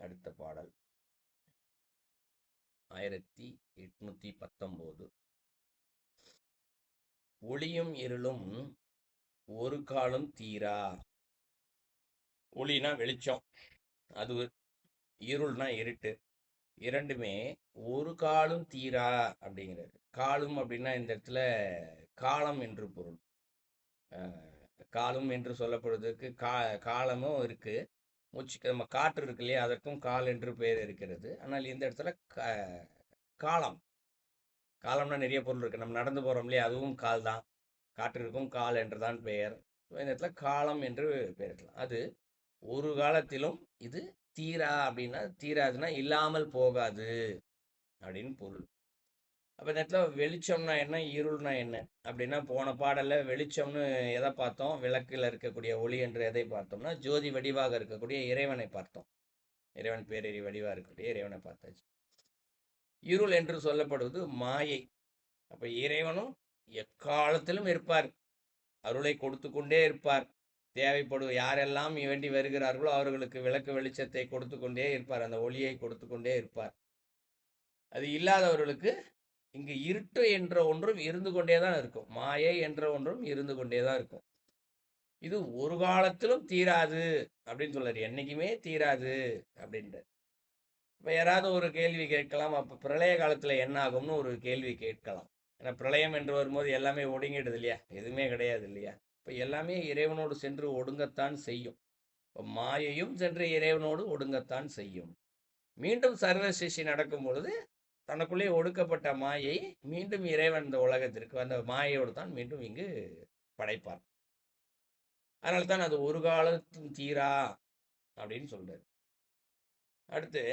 அடுத்த பாடல் 1819. ஒளியும் இருளும் ஒரு காலம் தீரா. ஒளினா வெளிச்சம், அது இருள்னா இருட்டு. இரண்டுமே ஒரு காலம் தீரா அப்படிங்கிறது. காலம் அப்படின்னா இந்த இடத்துல காலம் என்று பொருள். காலம் என்று சொல்லப்படுவதற்கு காலமும் இருக்கு. மூச்சு நம்ம காற்று இருக்கு இல்லையா, அதற்கும் கால் என்று பெயர் இருக்கிறது. ஆனால் இந்த இடத்துல காலம், காலம்னா நிறைய பொருள் இருக்கு. நம்ம நடந்து போறோம் இல்லையா, அதுவும் கால் தான். காற்றிற்கும் கால் என்று தான் பெயர். இந்த இடத்துல காலம் என்று பெயரிடலாம். அது ஒரு காலத்திலும் இது தீரா அப்படின்னா, தீராதுன்னா இல்லாமல் போகாது அப்படின்னு பொருள். அப்போ இந்த இடத்துல வெளிச்சம்னா என்ன, இருள்னா என்ன அப்படின்னா, போன பாடலில் வெளிச்சம்னு எதை பார்த்தோம், விளக்கில் இருக்கக்கூடிய ஒளி என்று எதை பார்த்தோம்னா, ஜோதி வடிவாக இருக்கக்கூடிய இறைவனை பார்த்தோம். இறைவன் பேரறி வடிவாக இருக்கக்கூடிய இறைவனை பார்த்தாச்சு. இருள் என்று சொல்லப்படுவது மாயை. அப்போ இறைவனும் எக்காலத்திலும் இருப்பார், அருளை கொடுத்து கொண்டே இருப்பார். தேவைப்படும் யாரெல்லாம் வேண்டி வருகிறார்களோ அவர்களுக்கு விளக்கு வெளிச்சத்தை கொடுத்து கொண்டே இருப்பார், அந்த ஒளியை கொடுத்து கொண்டே இருப்பார். அது இல்லாதவர்களுக்கு இங்கு இருட்டு என்ற ஒன்றும் இருந்து கொண்டே தான் இருக்கும், மாயை என்ற ஒன்றும் இருந்து கொண்டே தான் இருக்கும். இது ஒரு காலத்திலும் தீராது அப்படின்னு சொல்றாரு, என்னைக்குமே தீராது அப்படின்ட்டு. இப்போ யாராவது ஒரு கேள்வி கேட்கலாம், அப்போ பிரளய காலத்தில் என்ன ஆகும்னு ஒரு கேள்வி கேட்கலாம். ஏன்னா பிரளயம் என்று வரும்போது எல்லாமே ஒடுங்கிடுது இல்லையா, எதுவுமே கிடையாது இல்லையா. இப்போ எல்லாமே இறைவனோடு சென்று ஒடுங்கத்தான் செய்யும். இப்போ மாயையும் சென்று இறைவனோடு ஒடுங்கத்தான் செய்யும். மீண்டும் சர்வ சிருஷ்டி நடக்கும் பொழுது தனக்குள்ளே ஒடுக்கப்பட்ட மாயை மீண்டும் இறைவன் இந்த உலகத்திற்கு அந்த மாயையோடு தான் மீண்டும் இங்கு படைப்பார். அதனால தான் அது ஒரு காலத்தும் தீரா அப்படின்னு சொல்றாரு. அடுத்து,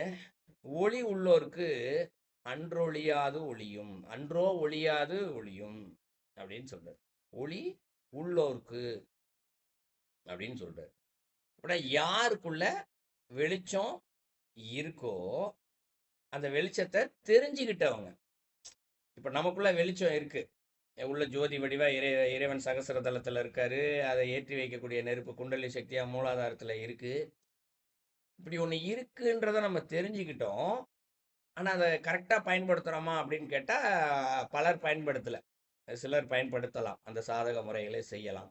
ஒளி உள்ளோருக்கு அன்றொழியாது ஒளியும், அன்றோ ஒளியாது ஒளியும் அப்படின்னு சொல்றாரு. ஒளி உள்ளோருக்கு அப்படின்னு சொல்றாரு. அப்படின்னா யாருக்குள்ள வெளிச்சம் இருக்கோ அந்த வெளிச்சத்தை தெரிஞ்சுக்கிட்டவங்க. இப்போ நமக்குள்ள வெளிச்சம் இருக்கு, உள்ள ஜோதி வடிவா இறைவன் சகசர தலத்தில் இருக்காரு. அதை ஏற்றி வைக்கக்கூடிய நெருப்பு குண்டலி சக்தியா மூலாதாரத்தில் இருக்கு. இப்படி ஒன்று இருக்குன்றதை நம்ம தெரிஞ்சுக்கிட்டோம். ஆனால் அதை கரெக்டாக பயன்படுத்துகிறோமா அப்படின்னு கேட்டால் பலர் பயன்படுத்தலை, சிலர் பயன்படுத்தலாம், அந்த சாதக முறைகளை செய்யலாம்.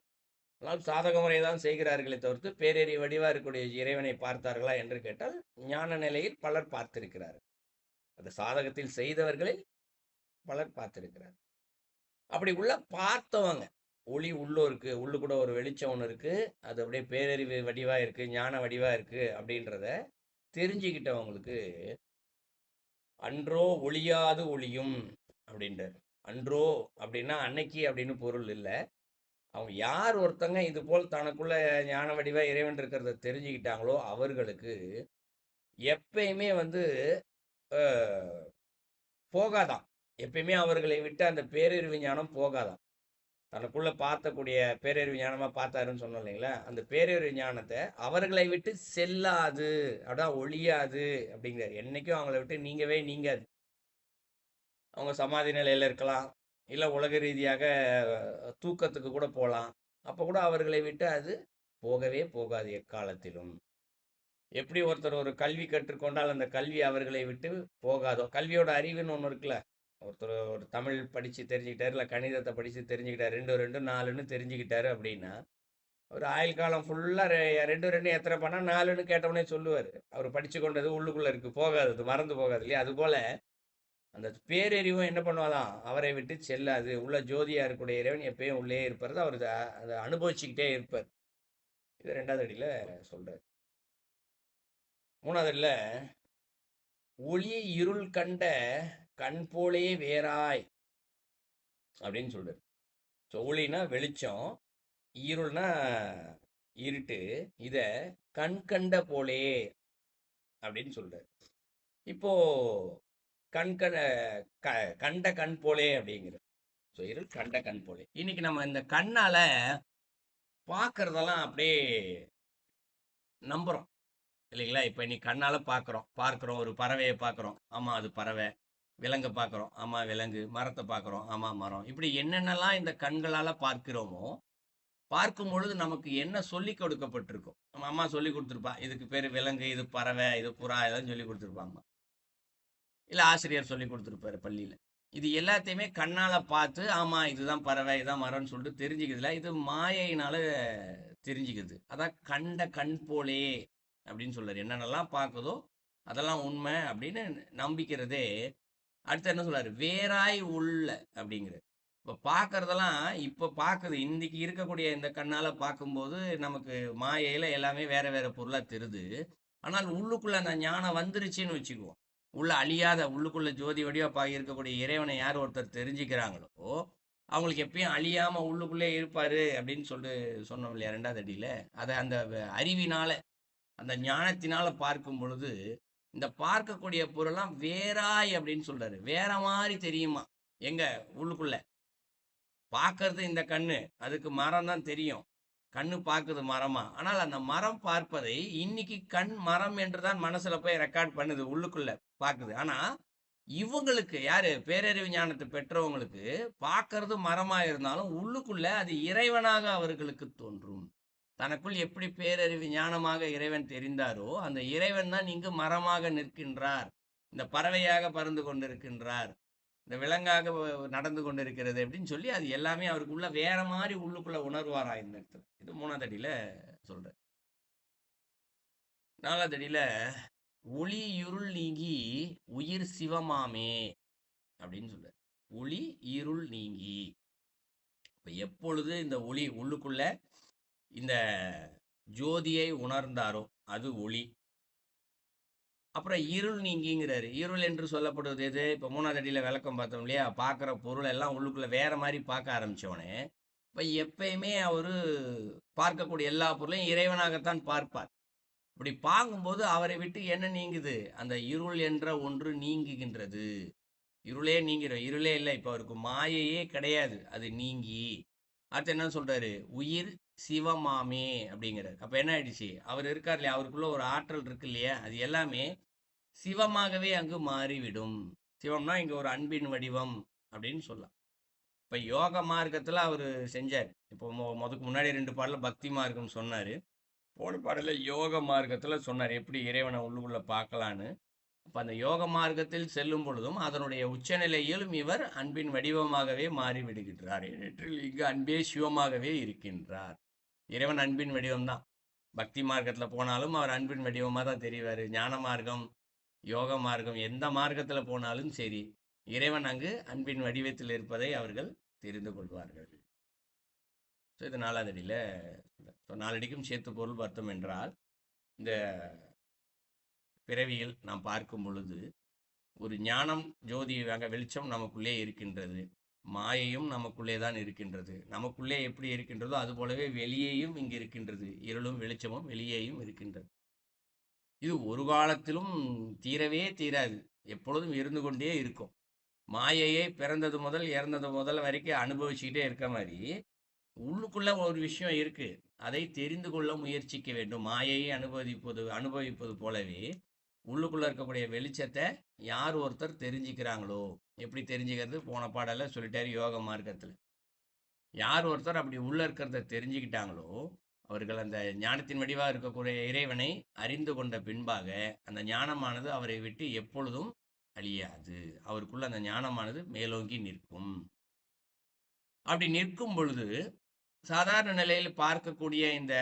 ஆனால் சாதக முறை தான் செய்கிறார்களே தவிர்த்து பேரறி வடிவாக இருக்கக்கூடிய இறைவனை பார்த்தார்களா என்று கேட்டால் ஞான நிலையில் பலர் பார்த்திருக்கிறார்கள். அந்த சாதகத்தில் செய்தவர்களை பலர் பார்த்திருக்கிறார். அப்படி உள்ள பார்த்தவங்க, ஒளி உள்ளோருக்கு, உள்ளு கூட ஒரு வெளிச்சம் ஒன்று இருக்கு, அது அப்படியே பேரறிவு வடிவா இருக்கு, ஞான வடிவா இருக்கு அப்படின்றத தெரிஞ்சுக்கிட்டவங்களுக்கு அன்றோ ஒளியாது ஒளியும் அப்படின்றார். அன்றோ அப்படின்னா அன்னைக்கு அப்படின்னு பொருள் இல்லை. அவங்க யார் ஒருத்தங்க இது போல் தனக்குள்ள ஞான வடிவா இறைவன் இருக்கிறத தெரிஞ்சுக்கிட்டாங்களோ அவர்களுக்கு எப்பயுமே போகாதான், எப்பயுமே அவர்களை விட்டு அந்த பேரறிவு ஞானம் போகாதான். தனக்குள்ள பார்த்தக்கூடிய பேரறிவு ஞானமா பார்த்தாருன்னு சொன்னோம் இல்லைங்களா, அந்த பேரறிவு ஞானத்தை அவர்களை விட்டு செல்லாது, அதான் ஒழியாது அப்படிங்கிறார். என்னைக்கும் அவங்கள விட்டு நீங்கவே நீங்காது. அவங்க சமாதி நிலையில இருக்கலாம், இல்லை உலக ரீதியாக தூக்கத்துக்கு கூட போகலாம், அப்போ கூட அவர்களை விட்டு அது போகவே போகாது எக்காலத்திலும். எப்படி ஒருத்தர் ஒரு கல்வி கற்றுக்கொண்டால் அந்த கல்வி அவர்களை விட்டு போகாதோ, கல்வியோட அறிவுன்னு ஒன்று இருக்குல்ல, ஒருத்தர் ஒரு தமிழ் படித்து தெரிஞ்சுக்கிட்டாரு, இல்லை கணிதத்தை படித்து தெரிஞ்சுக்கிட்டாரு, 2 2 4ன்னு தெரிஞ்சுக்கிட்டாரு அப்படின்னா ஒரு ஆயுள் காலம் ஃபுல்லாக 2 2 எத்தனை பண்ணால் 4ன்னு கேட்டவனே சொல்லுவார். அவர் படித்து கொண்டது உள்ளுக்குள்ளே இருக்குது, போகாது, அது மறந்து போகாது இல்லையா. அதுபோல் அந்த பேரறிவும் என்ன பண்ணுவாதான், அவரை விட்டு செல்லாது. உள்ள ஜோதியாக இருக்கக்கூடிய இறைவன் எப்பயும் உள்ளே இருப்பார், அவர் அதை அனுபவிச்சுக்கிட்டே இருப்பார். இது 2வது அடியில் சொல்கிறார். 3வது அடியில் ஒளி இருள் கண்ட கண் போலே வேறாய் அப்படின்னு சொல்றாரு. ஸோ ஒளினா வெளிச்சம், இருள்னா இருட்டு, இத கண் கண்ட போலே அப்படின்னு சொல்றாரு. இப்போ கண்ட கண் போலே அப்படிங்கிற, ஸோ இருள் கண்ட கண் போலே. இன்னைக்கு நம்ம இந்த கண்ணால பார்க்கறதெல்லாம் அப்படியே நம்புறோம் இல்லைங்களா. இப்போ இன்னைக்கு கண்ணால பார்க்குறோம், ஒரு பறவையை பார்க்குறோம், ஆமாம் அது பறவை. விலங்கை பார்க்குறோம், ஆமாம் விலங்கு. மரத்தை பார்க்குறோம், ஆமாம் மரம். இப்படி என்னென்னலாம் இந்த கண்களால் பார்க்கிறோமோ பார்க்கும் பொழுது நமக்கு என்ன சொல்லி கொடுக்கப்பட்டிருக்கும். நம்ம அம்மா சொல்லி கொடுத்துருப்பா, இதுக்கு பேர் விலங்கு, இது பறவை, இது புறா, இதெல்லாம் சொல்லி கொடுத்துருப்பாங்க. இல்லை ஆசிரியர் சொல்லி கொடுத்துருப்பாரு பள்ளியில். இது எல்லாத்தையுமே கண்ணால் பார்த்து, ஆமாம் இதுதான் பறவை, இதுதான் மரம்னு சொல்லிட்டு தெரிஞ்சுக்கிறதுல இது மாயையினால தெரிஞ்சுக்குது. அதான் கண்ட கண் போலே அப்படின்னு சொல்றாரு. என்னென்னலாம் பார்க்குதோ அதெல்லாம் உண்மை அப்படின்னு நம்பிக்கிறதே. அடுத்து என்ன சொல்றாரு, வேறாய் உள்ள அப்படிங்கிற. இப்போ பார்க்கறதெல்லாம் இப்போ பார்க்குது, இன்னைக்கு இருக்கக்கூடிய இந்த கண்ணால் பார்க்கும்போது நமக்கு மாயையில் எல்லாமே வேற வேற பொருளாக தெரியுது. ஆனால் உள்ளுக்குள்ள அந்த ஞானம் வந்துருச்சுன்னு வச்சுக்குவோம். உள்ள அழியாத உள்ளுக்குள்ள ஜோதி வடிவா இருக்கக்கூடிய இறைவனை யார் ஒருத்தர் தெரிஞ்சுக்கிறாங்களோ அவங்களுக்கு எப்பயும் அழியாம உள்ளுக்குள்ளே இருப்பாரு அப்படின்னு சொன்னோம் இல்லையா 2வது அடியில. அதை அந்த அறிவினால அந்த ஞானத்தினால பார்க்கும் பொழுது இந்த பார்க்கக்கூடிய பொருள்லாம் வேறாய் அப்படின்னு சொல்றாரு. வேற மாதிரி தெரியுமா? எங்க உள்ளுக்குள்ள பார்க்கறது இந்த கண்ணு, அதுக்கு மரம் தான் தெரியும். கண்ணு பார்க்குது மரமா, ஆனால் அந்த மரம் பார்ப்பதை இன்னைக்கு கண் மரம் என்றுதான் மனசுல போய் ரெக்கார்ட் பண்ணுது, உள்ளுக்குள்ள பார்க்குது. ஆனா இவங்களுக்கு யாரு பேரறிவு ஞானத்தை பெற்றவங்களுக்கு பார்க்கறது மரமா இருந்தாலும் உள்ளுக்குள்ள அது இறைவனாக அவர்களுக்கு தோன்றும். தனக்குள் எப்படி பேரறிவு ஞானமாக இறைவன் தெரிந்தாரோ அந்த இறைவன் தான் இங்கு மரமாக நிற்கின்றார், இந்த பறவையாக பறந்து கொண்டிருக்கின்றார், இந்த விலங்காக நடந்து கொண்டிருக்கிறது அப்படின்னு சொல்லி அது எல்லாமே அவருக்குள்ள வேற மாதிரி உள்ளுக்குள்ள உணர்வாரா இந்த இடத்துல. இது 3வது அடியில சொல்ற. 4வது அடியில ஒளி இருள் நீங்கி உயிர் சிவமாமே அப்படின்னு சொல்ற. ஒளி இருள் நீங்கி, இப்ப எப்பொழுது இந்த ஒளி உள்ளுக்குள்ள இந்த ஜோதியை உணர்ந்தாரோ அது ஒளி. அப்புறம் இருள் நீங்கிங்கிறாரு. இருள் என்று சொல்லப்படுவது எது? இப்போ 3வது அடியில விளக்கம் பார்த்தோம் இல்லையா, பார்க்குற பொருள் எல்லாம் உள்ளுக்குள்ள வேற மாதிரி பார்க்க ஆரம்பிச்சோடனே இப்போ எப்பயுமே அவரு பார்க்கக்கூடிய எல்லா பொருளையும் இறைவனாகத்தான் பார்ப்பார். இப்படி பார்க்கும்போது அவரை விட்டு என்ன நீங்குது? அந்த இருள் என்ற ஒன்று நீங்குகின்றது. இருளே நீங்கிடும். இருளே இல்லை, இப்போ அவருக்கு மாயையே கிடையாது, அது நீங்கி. அடுத்து என்ன சொல்றாரு? உயிர் சிவமாமே அப்படிங்கிறார். அப்ப என்ன ஆயிடுச்சு? அவர் இருக்கார் இல்லையா, அவருக்குள்ள ஒரு ஆற்றல் இருக்கு இல்லையா, அது எல்லாமே சிவமாகவே அங்கு மாறிவிடும். சிவம்னா இங்க ஒரு அன்பின் வடிவம் அப்படின்னு சொல்லலாம். இப்ப யோக மார்க்கத்துல அவர் செஞ்சார். இப்போ முதக்கு முன்னாடி 2 பாடல பக்தி மார்க்கம் சொன்னாரு, போன பாடல யோக மார்க்கத்துல சொன்னார் எப்படி இறைவனை உள்ளுக்குள்ள பார்க்கலான்னு. அப்ப அந்த யோக மார்க்கத்தில் செல்லும் பொழுதும் அதனுடைய உச்சநிலையிலும் இவர் அன்பின் வடிவமாகவே மாறிவிடுகின்றார். இங்கு அன்பே சிவமாகவே இருக்கின்றார். இறைவன் அன்பின் வடிவம் தான். பக்தி மார்க்கத்துல போனாலும் அவர் அன்பின் வடிவமா தான் தெரிவாரு. ஞான மார்க்கம், யோக மார்க்கம், எந்த மார்க்கத்துல போனாலும் சரி இறைவன் அங்கு அன்பின் வடிவத்தில் இருப்பதை அவர்கள் தெரிந்து கொள்வார்கள். இது 4வது அடியில 4 அடிக்கும் சேர்த்து பொருள் பார்த்தோம் என்றால், இந்த பிறவியில் நாம் பார்க்கும் பொழுது ஒரு ஞானம் ஜோதி வெளிச்சம் நமக்குள்ளே இருக்கின்றது, மாயையும் நமக்குள்ளே தான் இருக்கின்றது. நமக்குள்ளே எப்படி இருக்கின்றதோ அது போலவே வெளியேயும் இங்கு இருக்கின்றது. இருளும் வெளிச்சமும் வெளியேயும் இருக்கின்றது. இது ஒரு காலத்திலும் தீரவே தீராது, எப்பொழுதும் இருந்து கொண்டே இருக்கும். மாயையை பிறந்தது முதல் இறந்தது முதல் வரைக்கும் அனுபவிச்சுக்கிட்டே இருக்க மாதிரி உள்ளுக்குள்ள ஒரு விஷயம் இருக்கு, அதை தெரிந்து கொள்ள முயற்சிக்க வேண்டும். மாயையை அனுபவிப்பது போலவே உள்ளுக்குள்ள இருக்கக்கூடிய வெளிச்சத்தை யார் ஒருத்தர் தெரிஞ்சுக்கிறாங்களோ, எப்படி தெரிஞ்சுக்கிறது போன பாடல சொல்லிட்டாரு யோக மார்க்கத்துல. யார் ஒருத்தர் அப்படி உள்ள இருக்கிறத தெரிஞ்சுக்கிட்டாங்களோ அவர்கள் அந்த ஞானத்தின் வடிவாக இருக்கக்கூடிய இறைவனை அறிந்து கொண்ட பின்பாக அந்த ஞானமானது அவரை விட்டு எப்பொழுதும் அழியாது. அவருக்குள்ள அந்த ஞானமானது மேலோங்கி நிற்கும். அப்படி நிற்கும் பொழுது சாதாரண நிலையில் பார்க்கக்கூடிய இந்த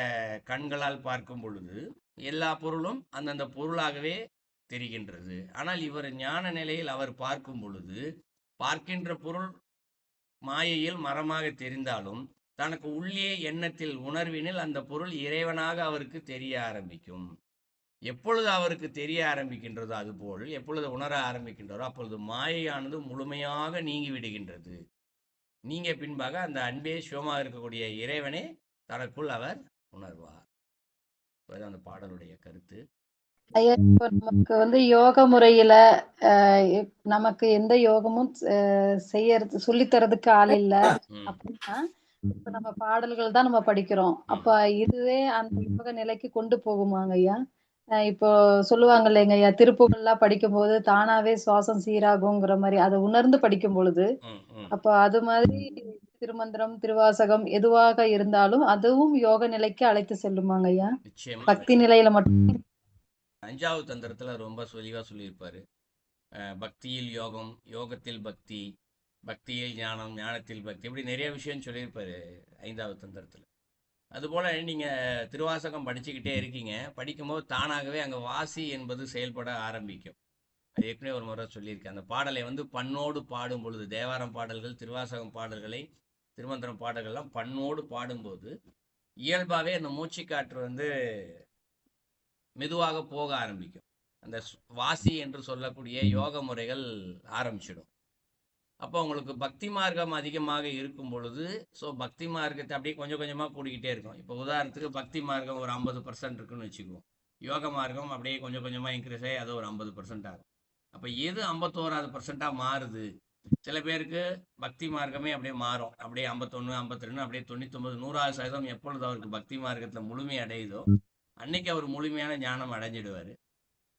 கண்களால் பார்க்கும் பொழுது எல்லா பொருளும் அந்தந்த பொருளாகவே தெரிகின்றது. ஆனால் இவர் ஞான நிலையில் அவர் பார்க்கும் பொழுது பார்க்கின்ற பொருள் மாயையில் மரமாக தெரிந்தாலும் தனக்கு உள்ளே எண்ணத்தில் உணர்வினில் அந்த பொருள் இறைவனாக அவருக்கு தெரிய ஆரம்பிக்கும். எப்பொழுது அவருக்கு தெரிய ஆரம்பிக்கின்றதோ அதுபோல் எப்பொழுது உணர ஆரம்பிக்கின்றதோ அப்பொழுது மாயையானது முழுமையாக நீங்கி விடுகின்றது. நீங்க பின்பாக அந்த அன்பே சிவமாக இருக்கக்கூடிய இறைவனே தனக்குள் அவர் உணர்வார். அந்த பாடலுடைய கருத்து. ஐயா, இப்போ நமக்கு யோக முறையில நமக்கு எந்த யோகமும் செய்யறது சொல்லித்தரதுக்கு ஆள் இல்ல அப்படின்னா இப்ப நம்ம பாடல்கள் தான் நம்ம படிக்கிறோம். அப்ப இதுவே அந்த யோக நிலைக்கு கொண்டு போகுமாங்க ஐயா? இப்போ சொல்லுவாங்க இல்லைங்க ஐயா, திருப்புகள்லாம் படிக்கும் போது தானாவே சுவாசம் சீராகுங்கிற மாதிரி அதை உணர்ந்து படிக்கும் பொழுது அப்ப அது மாதிரி திருமந்திரம், திருவாசகம் எதுவாக இருந்தாலும் அதுவும் யோக நிலைக்கு அழைத்து செல்லுமாங்க ஐயா? நிச்சயமா. பக்தி நிலையில மட்டும் 5வது தந்திரத்துல ரொம்ப தெளிவா சொல்லியிருப்பாரு. பக்தியில் யோகம், யோகத்தில் பக்தி, பக்தியில் ஞானம், ஞானத்தில் பக்தி, இப்படி நிறைய விஷயம் சொல்லியிருப்பாரு 5வது தந்திரத்துல. அதுபோல நீங்க திருவாசகம் படிச்சுக்கிட்டே இருக்கீங்க. படிக்கும்போது தானாகவே அங்க வாசி என்பது செயல்பட ஆரம்பிக்கும். அது ஏற்கனவே ஒரு முறை சொல்லியிருக்கேன். அந்த பாடலை வந்து பண்ணோடு பாடும் பொழுது, தேவாரம் பாடல்கள், திருவாசகம் பாடல்களை, திருமந்திரம் பாடல்கள்லாம் பண்ணோடு பாடும்போது இயல்பாகவே அந்த மூச்சுக்காற்று வந்து மெதுவாக போக ஆரம்பிக்கும். அந்த வாசி என்று சொல்லக்கூடிய யோக முறைகள் ஆரம்பிச்சிடும். அப்போ உங்களுக்கு பக்தி மார்க்கம் அதிகமாக இருக்கும் பொழுது, ஸோ பக்தி மார்க்கத்தை அப்படியே கொஞ்சம் கொஞ்சமாக கூடிக்கிட்டே இருக்கும். இப்போ உதாரணத்துக்கு பக்தி மார்க்கம் ஒரு 50% இருக்குன்னு வச்சுக்குவோம். யோக மார்க்கம் அப்படியே கொஞ்சம் கொஞ்சமாக இன்க்ரீஸ் ஆகி அது ஒரு 50% ஆகும். அப்போ எது 51% மாறுது? சில பேருக்கு பக்தி மார்க்கமே அப்படியே மாறும். அப்படியே 51, 52, அப்படியே 99, 100% எப்பொழுது அவருக்கு பக்தி மார்க்கத்தில் முழுமை அடையுதோ அன்னைக்கு அவர் முழுமையான ஞானம் அடைஞ்சிடுவார்.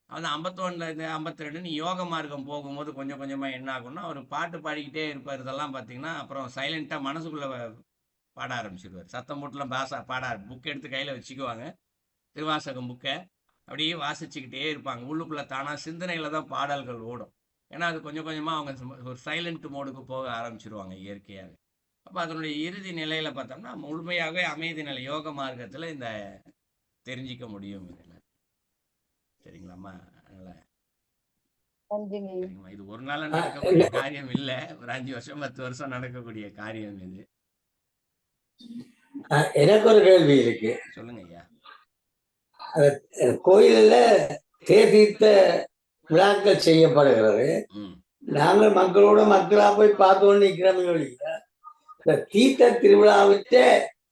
அது 51 52 யோக மார்க்கம் போகும்போது கொஞ்சம் கொஞ்சமாக என்ன ஆகும்னா அவர் பாட்டு பாடிக்கிட்டே இருப்பார். இதெல்லாம் பார்த்தீங்கன்னா அப்புறம் சைலண்ட்டாக மனசுக்குள்ளே பாட ஆரம்பிச்சிடுவார். சத்தம் போட்டுலாம் பாட புக் எடுத்து கையில் வச்சுக்குவாங்க. திருவாசகம் புக்கை அப்படியே வாசிச்சுக்கிட்டே இருப்பாங்க. உள்ளுக்குள்ளே தானாக சிந்தனையில் தான் பாடல்கள் ஓடும். ஏன்னா அது கொஞ்சம் கொஞ்சமாக அவங்க ஒரு சைலண்ட் மோடுக்கு போக ஆரம்பிச்சிருவாங்க இயற்கையாகவே. அப்போ அதனுடைய இறுதி நிலையில் பார்த்தோம்னா முழுமையாகவே அமைதி நிலை யோக மார்க்கத்தில் இந்த தெரிஞ்சிக்க முடியும் இதில். சரிங்களாம்மா? அதனால் நன்றிங்க ஐயா. சரிங்கம்மா, இது ஒரு நாள் நடக்கக்கூடிய காரியம் இல்லை. ஒரு 5 வருஷம் 10 வருஷம் நடக்கக்கூடிய காரியம் இது. எனக்கு ஒரு கேள்வி இருக்கு. சொல்லுங்க ஐயா. கோயிலில் தேதீர்த்த விழாக்கள் செய்யப்படுகிறது. ம் நாங்கள் மக்களோட மக்களா போய் பார்த்து நிற்கிறோம். இந்த தீர்த்த திருவிழாவிட்ட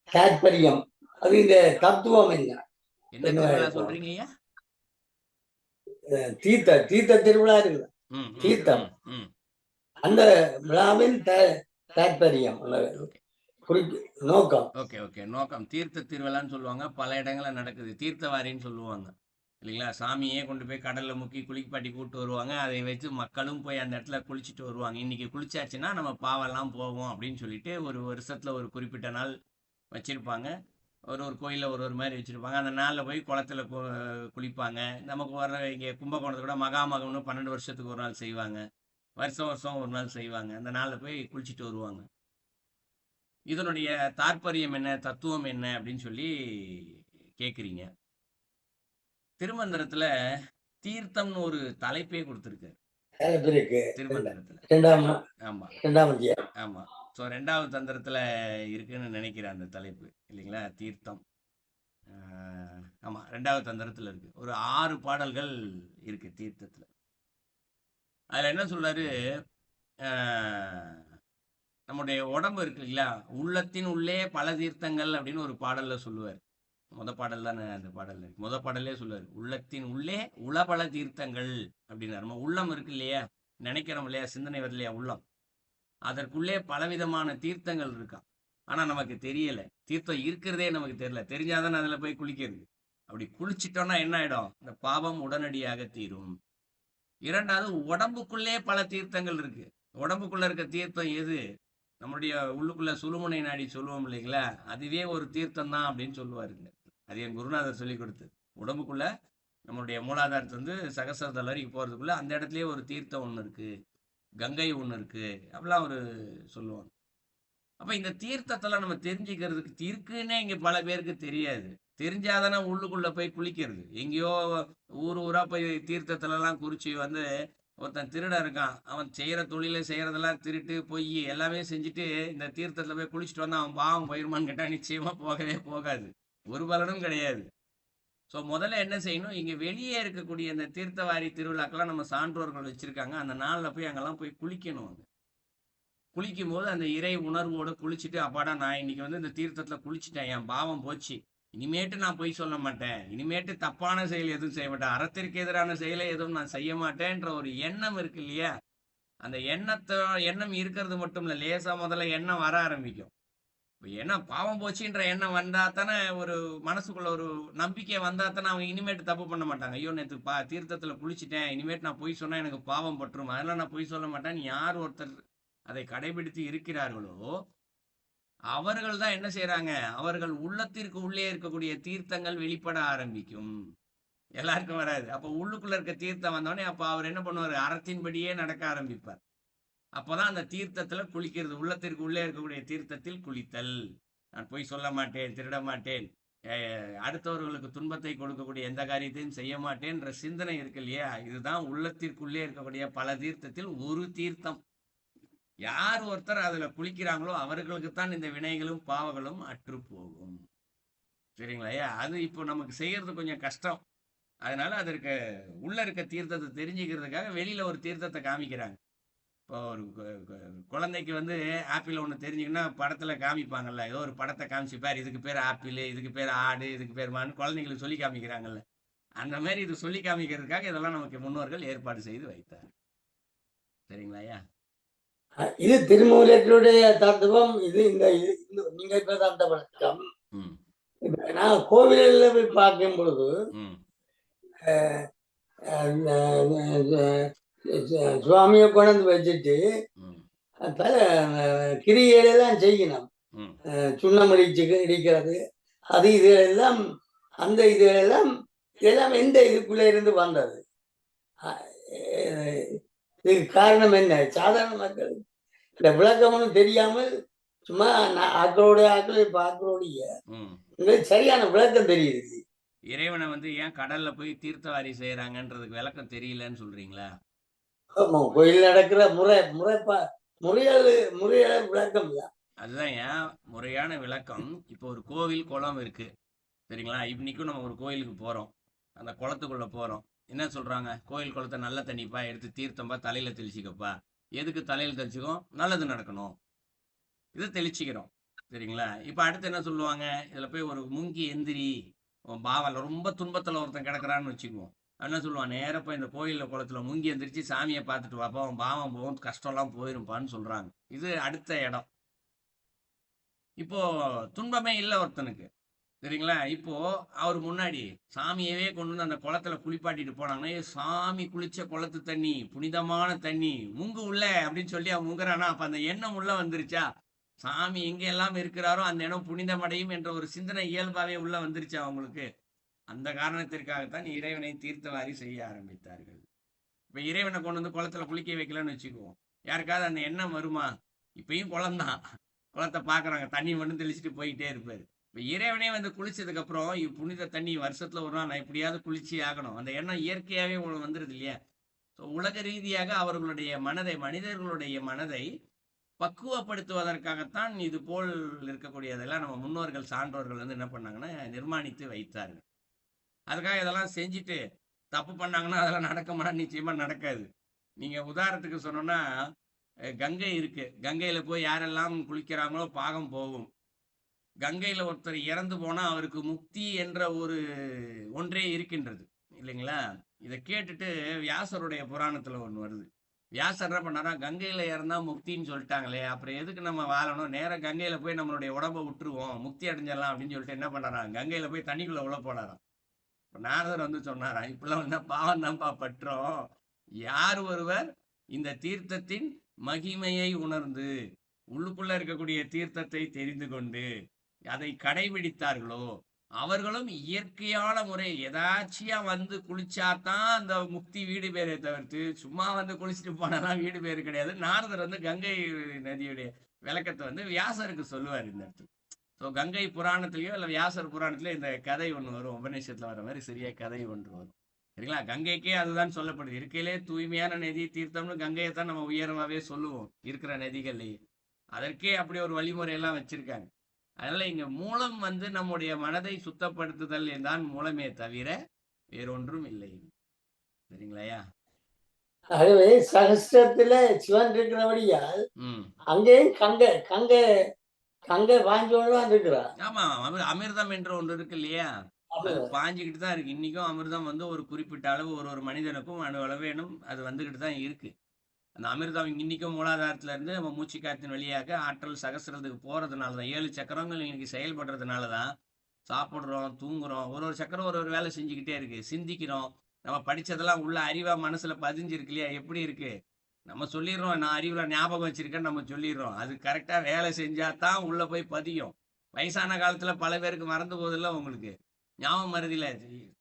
தாற்பயம், அது இந்த தத்துவம் என்ன? என்ன திருவிழா சொல்றீங்க ஐயா? தீர்த்த திருவிழா இருக்குது, ம் ம் தீர்த்தம். ம் ம் அந்த விழாவின் தாற்பயம், நோக்கம். Okay okay. நோக்கம் தீர்த்த திருவிழான்னு சொல்லுவாங்க. பல இடங்களில் நடக்குது. தீர்த்தவாரின்னு சொல்லுவாங்க இல்லைங்களா? சாமியே கொண்டு போய் கடலில் முக்கி குளிப்பாட்டி கூப்பிட்டு வருவாங்க. அதை வச்சு மக்களும் போய் அந்த இடத்துல குளிச்சுட்டு வருவாங்க. இன்னைக்கு குளிச்சாச்சுன்னா நம்ம பாவெல்லாம் போவோம் அப்படின்னு சொல்லிட்டு ஒரு வருஷத்துல ஒரு குறிப்பிட்ட நாள் வச்சிருப்பாங்க. ஒரு ஒரு கோயிலில் ஒரு ஒரு மாதிரி வச்சுருப்பாங்க. அந்த நாளில் போய் குளத்துல குளிப்பாங்க. நமக்கு வர இங்கே கும்பகோணத்தை கூட மகாமகம்னு 12 வருஷத்துக்கு ஒரு நாள் செய்வாங்க. வருஷம் வருஷம் ஒரு நாள் செய்வாங்க. அந்த நாளில் போய் குளிச்சுட்டு வருவாங்க. இதனுடைய தாற்பயம் என்ன, தத்துவம் என்ன அப்படின்னு சொல்லி கேட்குறீங்க. திருமந்திரத்தில் தீர்த்தம்னு ஒரு தலைப்பே கொடுத்துருக்காரு திருமந்திரத்தில். ஆமாம் ஆமாம். ஸோ 2வது தந்திரத்தில் இருக்குன்னு நினைக்கிறேன் அந்த தலைப்பு இல்லைங்களா? தீர்த்தம். ஆமாம், 2வது தந்திரத்தில் இருக்குது. ஒரு 6 பாடல்கள் இருக்குது தீர்த்தத்தில். அதில் என்ன சொல்கிறாரு, நம்முடைய உடம்பு இருக்கு இல்லைங்களா, உள்ளத்தின் உள்ளே பல தீர்த்தங்கள் அப்படின்னு ஒரு பாடலில் சொல்லுவார். பாடல் தானே அந்த பாடல் இருக்கு. பாடலே சொல்லுவார், உள்ளத்தின் உள்ளே உளபல தீர்த்தங்கள் அப்படின்னாரு. நம்ம உள்ளம் இருக்கு இல்லையா, நினைக்கிறோம் இல்லையா, சிந்தனை வரலையா உள்ளம், அதற்குள்ளே பலவிதமான தீர்த்தங்கள் இருக்கா. ஆனால் நமக்கு தெரியலை. தீர்த்தம் இருக்கிறதே நமக்கு தெரியல. தெரிஞ்சாதானே அதில் போய் குளிக்கிறது. அப்படி குளிச்சிட்டோம்னா என்ன ஆகிடும்? இந்த பாவம் உடனடியாக தீரும். 2வது, உடம்புக்குள்ளே பல தீர்த்தங்கள் இருக்கு. உடம்புக்குள்ள இருக்க தீர்த்தம் எது? நம்மளுடைய உள்ளுக்குள்ள சுழுமுனை நாடி சொல்லுவோம் இல்லைங்களா, அதுவே ஒரு தீர்த்தம் தான் அப்படின்னு சொல்லுவாருங்க. அது என் குருநாதர் சொல்லி கொடுத்தது. உடம்புக்குள்ள நம்மளுடைய மூலாதாரத்து வந்து சகசரதல் வரைக்கும் போகிறதுக்குள்ள அந்த இடத்துலயே ஒரு தீர்த்தம் ஒன்று இருக்குது, கங்கை ஒன்று இருக்குது, அப்படிலாம் ஒரு சொல்லுவாங்க. அப்போ இந்த தீர்த்தத்தெல்லாம் நம்ம தெரிஞ்சுக்கிறதுக்கு இருக்குன்னே இங்கே பல பேருக்கு தெரியாது. தெரிஞ்சாதானே உள்ளுக்குள்ளே போய் குளிக்கிறது. எங்கேயோ ஊராக போய் தீர்த்தத்துலலாம் குறித்து வந்து ஒருத்தன் திருட இருக்கான், அவன் செய்கிற தொழிலை செய்கிறதெல்லாம் திருட்டு பொய் எல்லாமே செஞ்சுட்டு இந்த தீர்த்தத்தில் போய் குளிச்சுட்டு வந்தால் அவன் பாவம் போயிருமான்னு கேட்டால் நிச்சயமாக போகவே போகாது. ஒரு பலனும் கிடையாது. ஸோ முதல்ல என்ன செய்யணும், இங்கே வெளியே இருக்கக்கூடிய இந்த தீர்த்தவாரி திருவிழாக்கெல்லாம் நம்ம சான்றோர்கள் வச்சுருக்காங்க. அந்த நாளில் போய் அங்கெல்லாம் போய் குளிக்கணும். குளிக்கும் போது அந்த இறை உணர்வோடு குளிச்சுட்டு, அப்பாடா நான் இன்னைக்கு வந்து இந்த தீர்த்தத்தில் குளிச்சுட்டேன், என் பாவம் போச்சு, இனிமேட்டு நான் பொய் சொல்ல மாட்டேன், இனிமேட்டு தப்பான செயல் எதுவும் செய்ய மாட்டேன், அறத்திற்கு எதிரான செயலை எதுவும் நான் செய்ய மாட்டேன்ற ஒரு எண்ணம் இருக்கு இல்லையா, அந்த எண்ணம் இருக்கிறது மட்டும் இல்லை, லேசாக முதல்ல எண்ணம் வர ஆரம்பிக்கும். இப்போ எண்ணம் பாவம் போச்சுன்ற எண்ணம் வந்தால் தானே, ஒரு மனசுக்குள்ள ஒரு நம்பிக்கை வந்தால் தானே அவங்க இனிமேட்டு தப்பு பண்ண மாட்டாங்க. ஐயோ நேற்று தீர்த்தத்தில் குளிச்சுட்டேன், இனிமேட்டு நான் பொய் சொன்னால் எனக்கு பாவம் பற்றும், அதெல்லாம் நான் பொய் சொல்ல மாட்டேன்னு யார் ஒருத்தர் அதை கடைபிடித்து இருக்கிறார்களோ அவர்கள் தான் என்ன செய்றாங்க, அவர்கள் உள்ளத்திற்கு உள்ளே இருக்கக்கூடிய தீர்த்தங்கள் வெளிப்பட ஆரம்பிக்கும். எல்லாருக்கும் வராது. அப்ப உள்ளுக்குள்ள இருக்க தீர்த்தம் வந்தோடனே அப்ப அவர் என்ன பண்ணுவாரு, அறத்தின்படியே நடக்க ஆரம்பிப்பார். அப்பதான் அந்த தீர்த்தத்துல குளிக்கிறது, உள்ளத்திற்கு உள்ளே இருக்கக்கூடிய தீர்த்தத்தில் குளித்தல். நான் பொய் சொல்ல மாட்டேன், திருட மாட்டேன், அடுத்தவர்களுக்கு துன்பத்தை கொடுக்கக்கூடிய எந்த காரியத்தையும் செய்ய மாட்டேன்ற சிந்தனை இருக்கு இல்லையா, இதுதான் உள்ளத்திற்குள்ளே இருக்கக்கூடிய பல தீர்த்தத்தில் ஒரு தீர்த்தம். யார் ஒருத்தர் அதுல குளிக்கிறாங்களோ அவர்களுக்குத்தான் இந்த வினைகளும் பாவங்களும் அற்று போகும். சரிங்களா? அது இப்போ நமக்கு செய்யறது கொஞ்சம் கஷ்டம். அதனால அதற்கு உள்ள இருக்க தீர்த்தத்தை தெரிஞ்சுக்கிறதுக்காக வெளியில ஒரு தீர்த்தத்தை காமிக்கிறாங்க. இப்போ ஒரு குழந்தைக்கு வந்து ஆப்பிள் ஒன்று தெரிஞ்சுக்கன்னா படத்துல காமிப்பாங்கல்ல, ஏதோ ஒரு படத்தை காமிச்சுப்பார், இதுக்கு பேர் ஆப்பிள், இதுக்கு பேர் ஆடு, இதுக்கு பேர் மான்னு குழந்தைங்களுக்கு சொல்லி காமிக்கிறாங்கல்ல. அந்த மாதிரி இது சொல்லி காமிக்கிறதுக்காக இதெல்லாம் நமக்கு முன்னோர்கள் ஏற்பாடு செய்து வைத்தார். சரிங்களாயா? இது திருமூலத்தினுடைய தத்துவம். இது இந்த நீங்க இப்ப தந்த வழக்கம். நான் கோவில்ல போய் பார்க்கும் பொழுது சுவாமியை கொண்டு வச்சுட்டு பல கிரியைகளெல்லாம் செய்யணும். சுண்ணம் இடிக்கிறது, அது இதுகளெல்லாம், அந்த இதுகளெல்லாம் இதெல்லாம் எந்த இதுக்குள்ள இருந்து வந்தது? இதுக்கு காரணம் என்ன? சாதாரண மக்கள் இந்த விளக்கம்னு தெரியாமல் சும்மா ஆக்களோடைய சரியான விளக்கம் தெரியுது. இறைவனை வந்து ஏன் கடல்ல போய் தீர்த்தவாரி செய்யறாங்கன்றதுக்கு விளக்கம் தெரியலன்னு சொல்றீங்களா? ஆமா, கோயில் நடக்கிற முறையால விளக்கம் இல்ல. அதுதான் ஏன் முறையான விளக்கம். இப்போ ஒரு கோவில் குளம் இருக்கு, சரிங்களா? இன்னைக்கும் நம்ம ஒரு கோயிலுக்கு போறோம், அந்த குளத்துக்குள்ள போறோம், என்ன சொல்றாங்க? கோயில் குளத்தை நல்ல தண்ணிப்பா, எடுத்து தீர்த்தம்பா, தலையில தெளிச்சிக்கப்பா. எதுக்கு தலையில தெளிச்சுக்கோ? நல்லது நடக்கணும், இதை தெளிச்சுக்கிறோம், சரிங்களா? இப்ப அடுத்து என்ன சொல்லுவாங்க, இதுல போய் ஒரு முங்கி எந்திரி, பாவல ரொம்ப துன்பத்துல ஒருத்தன் கிடக்குறான்னு வச்சுக்குவோம், என்ன சொல்லுவான், நேரா போய் இந்த கோயில்ல குளத்துல முங்கி எந்திரிச்சு சாமியை பார்த்துட்டு வாப்பா, அவன் பாவம் போகும், கஷ்டம்லாம் போயிருப்பான்னு சொல்றாங்க. இது அடுத்த இடம். இப்போ துன்பமே இல்லை ஒருத்தனுக்கு, சரிங்களா? இப்போ அவர் முன்னாடி சாமியவே கொண்டு வந்து அந்த குளத்துல குளிப்பாட்டிட்டு போனாங்கன்னா, சாமி குளிச்ச குளத்து தண்ணி புனிதமான தண்ணி, முங்கு உள்ள அப்படின்னு சொல்லி அவன் முங்குறானா, அப்ப அந்த எண்ணம் உள்ள வந்துருச்சா? சாமி எங்க எல்லாம் இருக்கிறாரோ அந்த இடம் புனிதமடையும் என்ற ஒரு சிந்தனை இயல்பாவே உள்ள வந்துருச்சா அவங்களுக்கு? அந்த காரணத்திற்காகத்தான் இறைவனை தீர்த்தவாரி செய்ய ஆரம்பித்தார்கள். இப்ப இறைவனை கொண்டு வந்து குளத்துல குளிக்க வைக்கலன்னு வச்சுக்குவோம், யாருக்காவது அந்த எண்ணம் வருமா? இப்பயும் குளம்தான், குளத்தை பாக்குறாங்க, தண்ணி மட்டும் தெளிச்சுட்டு போயிட்டே இருப்பாரு. இப்ப இறைவனே வந்து குளிச்சதுக்கு அப்புறம் புனித தண்ணி வருஷத்துல ஒரு நாள் நான் எப்படியாவது குளிச்சு ஆகணும், அந்த எண்ணம் இயற்கையாவே வந்துருது இல்லையா? உலக ரீதியாக அவர்களுடைய மனதை, மனிதர்களுடைய மனதை பக்குவப்படுத்துவதற்காகத்தான் இது போல் இருக்கக்கூடியதெல்லாம் நம்ம முன்னோர்கள் சான்றோர்கள் வந்து என்ன பண்ணாங்கன்னா நிர்மாணித்து வைத்தார்கள். அதுக்காக இதெல்லாம் செஞ்சுட்டு தப்பு பண்ணாங்கன்னா அதெல்லாம் நடக்குமா? நிச்சயமா நடக்காது. நீங்க உதாரணத்துக்கு சொன்னோம்னா, கங்கை இருக்கு, கங்கையில போய் யாரெல்லாம் குளிக்கிறாங்களோ பாகம் போகும். கங்கையில ஒருத்தர் இறந்து போனா அவருக்கு முக்தி என்ற ஒரு ஒன்றே இருக்கின்றது, இல்லைங்களா? இதை கேட்டுட்டு வியாசருடைய புராணத்துல ஒண்ணு வருது. வியாசர் என்ன பண்ணாரா, கங்கையில இறந்தா முக்தின்னு சொல்லிட்டாங்களே, அப்புறம் எதுக்கு நம்ம வாழணும், நேரம் கங்கையில போய் நம்மளுடைய உடம்ப விட்டுருவோம், முக்தி அடைஞ்சிடலாம் அப்படின்னு சொல்லிட்டு என்ன பண்ணாராம், கங்கையில போய் தண்ணிக்குள்ள உள்ள போனாராம். நாரதர் வந்து சொன்னாராம், இப்பெல்லாம் வந்து பாவம் தான்ப்பா பற்றோம், யார் ஒருவர் இந்த தீர்த்தத்தின் மகிமையை உணர்ந்து உள்ளுக்குள்ள இருக்கக்கூடிய தீர்த்தத்தை தெரிந்து கொண்டு அதை கடைபிடித்தார்களோ அவர்களும் இயற்கையான முறை எதாச்சியா வந்து குளிச்சாதான் அந்த முக்தி வீடு பேரை தவிர்த்து சும்மா வந்து குளிச்சுட்டு போனாலாம் வீடு பேரு கிடையாது. நாரதர் வந்து கங்கை நதியுடைய விளக்கத்தை வந்து வியாசருக்கு சொல்லுவார் இந்த இடத்துல. ஸோ கங்கை புராணத்திலயோ இல்லை வியாசர் புராணத்திலயோ இந்த கதை ஒன்று வரும், உபநிஷத்துல வர மாதிரி சரியா கதை ஒன்று வரும், சரிங்களா? கங்கைக்கே அதுதான் சொல்லப்படுது, இருக்கையிலே தூய்மையான நதி தீர்த்தம்னு கங்கையை தான் நம்ம உயர்வாவே சொல்லுவோம் இருக்கிற நதிகள்லயே. அதற்கே அப்படி ஒரு வழிமுறையெல்லாம் வச்சிருக்காங்க. அதனால இங்க மூலம் வந்து நம்முடைய மனதை சுத்தப்படுத்துதல் தான் மூலமே தவிர வேறொன்றும் இல்லை, சரிங்களாயா? ஆகவே சகஸ்திரத்துல சிவன் இருக்கிறபடியால் அங்கேயும் கங்கை பாஞ்சோடுதான் இருக்கிறா. ஆமா, அமிர்தம் என்ற ஒன்று இருக்கு இல்லையா, அது பாஞ்சுக்கிட்டு தான் இருக்கு. இன்னைக்கும் அமிர்தம் வந்து ஒரு குறிப்பிட்ட அளவு ஒரு மனிதனுக்கும் அளவேனும் அது வந்துகிட்டு தான் இருக்கு. அந்த அமிர்தம் இன்னைக்கும் மூலாதாரத்துல இருந்து நம்ம மூச்சு காற்றின் வழியாக ஆற்றல் சகசிரத்துக்கு போறதுனால தான், 7 சக்கரங்கள் இன்னைக்கு செயல்படுறதுனால தான் சாப்பிடுறோம், தூங்குறோம், ஒரு சக்கரம் ஒரு வேலை செஞ்சுக்கிட்டே இருக்கு, சிந்திக்கிறோம், நம்ம படிச்சதெல்லாம் உள்ள அறிவா மனசுல பதிஞ்சிருக்கு இல்லையா? எப்படி இருக்கு? நம்ம சொல்லிடுறோம், நான் அறிவுல ஞாபகம் வச்சிருக்கேன்னு நம்ம சொல்லிடுறோம். அது கரெக்டா வேலை செஞ்சா தான் உள்ள போய் பதியும். வயசான காலத்துல பல பேருக்கு மறந்து போதில்ல உங்களுக்கு. ஞாபகம் மறதியில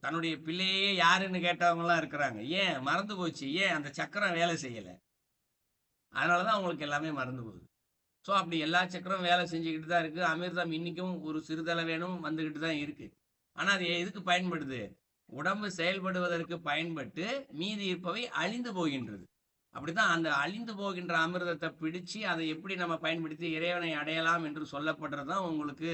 தன்னுடைய பிள்ளையே யாருன்னு கேட்டவங்க எல்லாம் இருக்கிறாங்க. ஏன் மறந்து போச்சு? ஏன் அந்த சக்கரம் வேலை செய்யல? அதனாலதான் அவங்களுக்கு எல்லாமே மறந்து போகுது. ஸோ அப்படி எல்லா சக்கரம் வேலை செஞ்சுக்கிட்டு தான் இருக்கு. அமிர்தம் இன்னைக்கும் ஒரு சிறிதள வேணும் வந்துகிட்டு தான் இருக்கு. ஆனா அது எதுக்கு பயன்படுது? உடம்பு செயல்படுவதற்கு பயன்பட்டு மீதி இருப்பவை அழிந்து போகின்றது. அப்படித்தான் அந்த அழிந்து போகின்ற அமிர்தத்தை பிடிச்சு அதை எப்படி நம்ம பயன்படுத்தி இறைவனை அடையலாம் என்று சொல்லப்படுறதுதான் உங்களுக்கு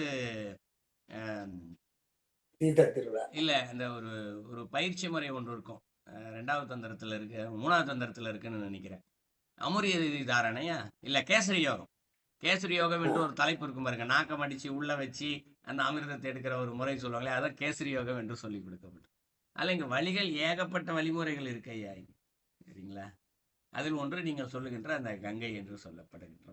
தீர்த்த திருவிழா. இல்ல இந்த ஒரு ஒரு பயிற்சி முறை ஒன்று இருக்கும். 2வது தந்திரத்துல இருக்கு, 3வது தந்திரத்துல இருக்குன்னு நினைக்கிறேன். அமுரிய தாரணையா இல்ல கேசரி யோகம். கேசரி யோகம் என்று ஒரு தலைப்பு இருக்கும் பாருங்க. நாக்கம் அடிச்சு உள்ள வச்சு அந்த அமிர்தத்தை எடுக்கிற ஒரு முறை சொல்லுவாங்களே, அதான் கேசரி யோகம் என்று சொல்லி கொடுக்கப்படும். அதில் இங்க வழிகள் ஏகப்பட்ட வழிமுறைகள் இருக்கு ஐயா. சரிங்களா? அதில் ஒன்று நீங்கள் சொல்லுகின்ற அந்த கங்கை என்று சொல்லப்படுகின்ற